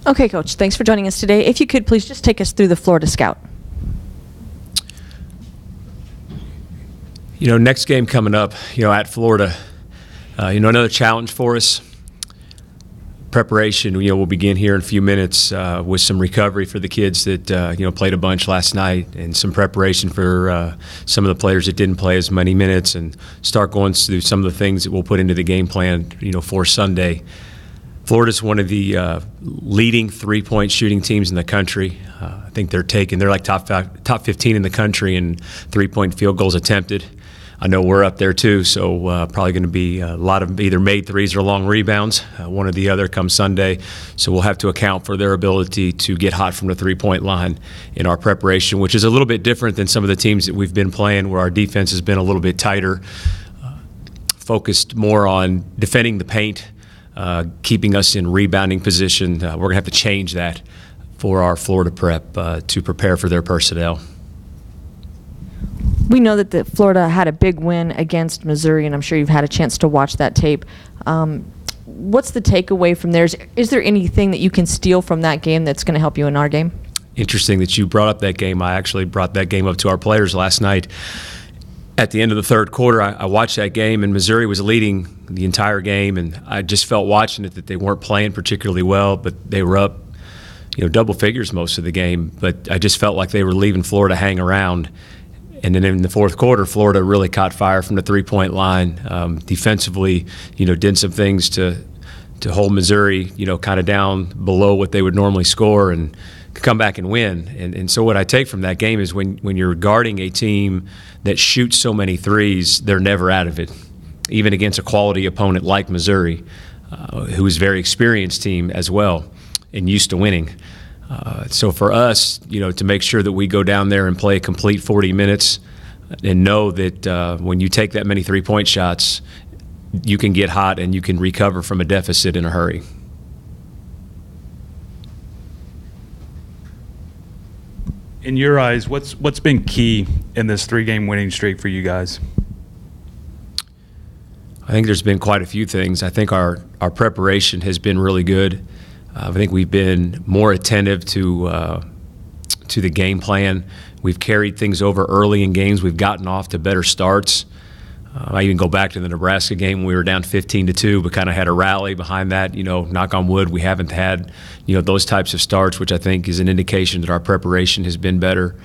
Okay, Coach, thanks for joining us today. If you could please just take us through the Florida Scout. Next game coming up, at Florida, another challenge for us. Preparation, we'll begin here in a few minutes with some recovery for the kids that, played a bunch last night, and some preparation for some of the players that didn't play as many minutes, and start going through some of the things that we'll put into the game plan, for Sunday. Florida's one of the leading three-point shooting teams in the country. I think they're like top 15 in the country in three-point field goals attempted. I know we're up there too, so probably going to be a lot of either made threes or long rebounds, one or the other come Sunday. So we'll have to account for their ability to get hot from the three-point line in our preparation, which is a little bit different than some of the teams that we've been playing, where our defense has been a little bit tighter, focused more on defending the paint, keeping us in rebounding position. We're going to have to change that for our Florida prep to prepare for their personnel. We know that Florida had a big win against Missouri, and I'm sure you've had a chance to watch that tape. What's the takeaway from there? Is there anything that you can steal from that game that's going to help you in our game? Interesting that you brought up that game. I actually brought that game up to our players last night. At the end of the third quarter, I watched that game, and Missouri was leading the entire game, and I just felt watching it that they weren't playing particularly well, but they were up, double figures most of the game. But I just felt like they were leaving Florida hang around. And then in the fourth quarter, Florida really caught fire from the three-point line. Defensively, did some things to hold Missouri, kind of down below what they would normally score, and come back and win. And so what I take from that game is when you're guarding a team that shoots so many threes, they're never out of it, even against a quality opponent like Missouri, who is a very experienced team as well and used to winning. So for us, to make sure that we go down there and play a complete 40 minutes and know that when you take that many three-point shots, you can get hot and you can recover from a deficit in a hurry. In your eyes, what's been key in this three-game winning streak for you guys? I think there's been quite a few things. I think our preparation has been really good. I think we've been more attentive to the game plan. We've carried things over early in games. We've gotten off to better starts. I even go back to the Nebraska game when we were down 15-2, but kind of had a rally behind that. Knock on wood, we haven't had those types of starts, which I think is an indication that our preparation has been better.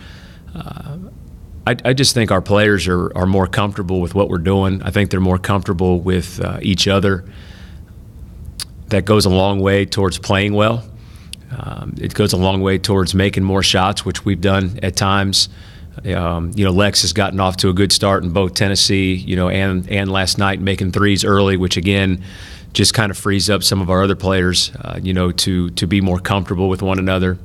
I just think our players are more comfortable with what we're doing. I think they're more comfortable with each other. That goes a long way towards playing well. It goes a long way towards making more shots, which we've done at times. Lex has gotten off to a good start in both Tennessee, and last night making threes early, which again just kind of frees up some of our other players, to be more comfortable with one another.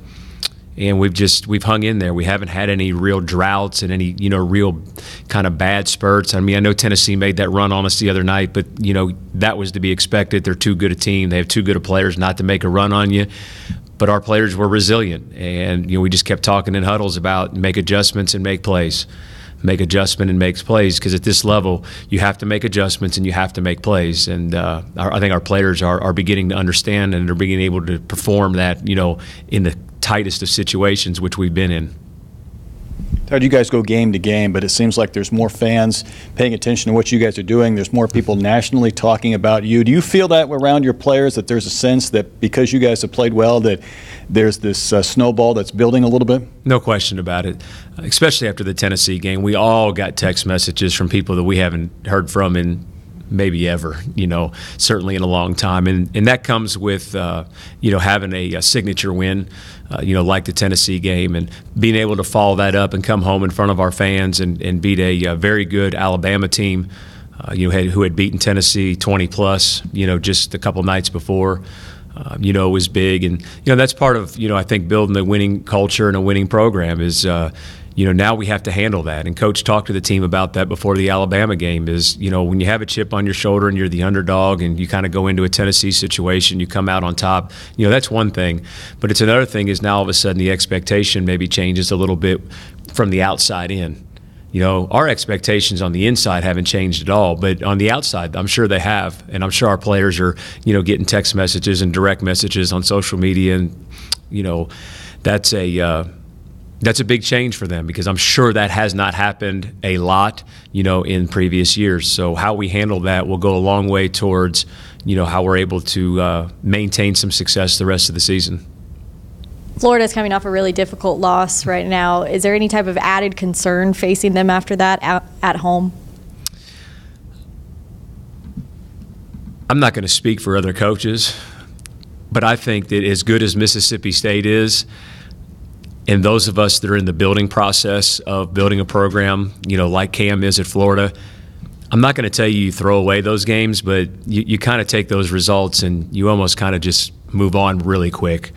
And we've hung in there. We haven't had any real droughts and any real kind of bad spurts. I mean, I know Tennessee made that run on us the other night, but that was to be expected. They're too good a team. They have too good of players not to make a run on you. But our players were resilient, and we just kept talking in huddles about make adjustments and make plays. Make adjustment and make plays, because at this level you have to make adjustments and you have to make plays. And I think our players are beginning to understand, and they're beginning able to perform that in the tightest of situations, which we've been in. Todd, you guys go game to game, but it seems like there's more fans paying attention to what you guys are doing. There's more people nationally talking about you. Do you feel that around your players, that there's a sense that because you guys have played well, that there's this snowball that's building a little bit? No question about it, especially after the Tennessee game. We all got text messages from people that we haven't heard from in maybe ever, certainly in a long time. And that comes with, having a signature win, like the Tennessee game, and being able to follow that up and come home in front of our fans and beat a very good Alabama team, who had beaten Tennessee 20+, just a couple nights before. Was big. And, that's part of, I think building a winning culture and a winning program is, now we have to handle that. And Coach talked to the team about that before the Alabama game is, when you have a chip on your shoulder and you're the underdog and you kind of go into a Tennessee situation, you come out on top, that's one thing. But it's another thing is now all of a sudden the expectation maybe changes a little bit from the outside in. You know, our expectations on the inside haven't changed at all, but on the outside, I'm sure they have. And I'm sure our players are, you know, getting text messages and direct messages on social media. And, you know, that's a big change for them, because I'm sure that has not happened a lot, you know, in previous years. So how we handle that will go a long way towards, you know, how we're able to maintain some success the rest of the season. Florida's coming off a really difficult loss right now. Is there any type of added concern facing them after that at home? I'm not going to speak for other coaches, but I think that as good as Mississippi State is, and those of us that are in the building process of building a program, you know, like Cam is at Florida, I'm not going to tell you throw away those games, but you kind of take those results and you almost kind of just move on really quick.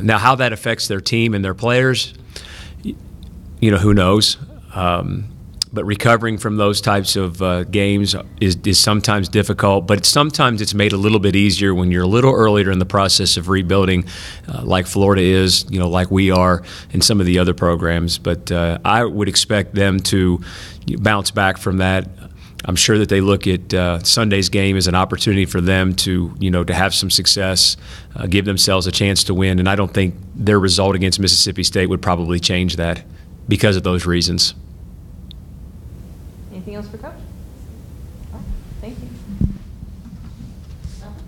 Now, how that affects their team and their players, you know, who knows? But recovering from those types of games is sometimes difficult, but sometimes it's made a little bit easier when you're a little earlier in the process of rebuilding, like Florida is, you know, like we are, and some of the other programs. But I would expect them to bounce back from that. I'm sure that they look at Sunday's game as an opportunity for them to, you know, to have some success, give themselves a chance to win. And I don't think their result against Mississippi State would probably change that because of those reasons. Anything else for Coach? All right. Thank you.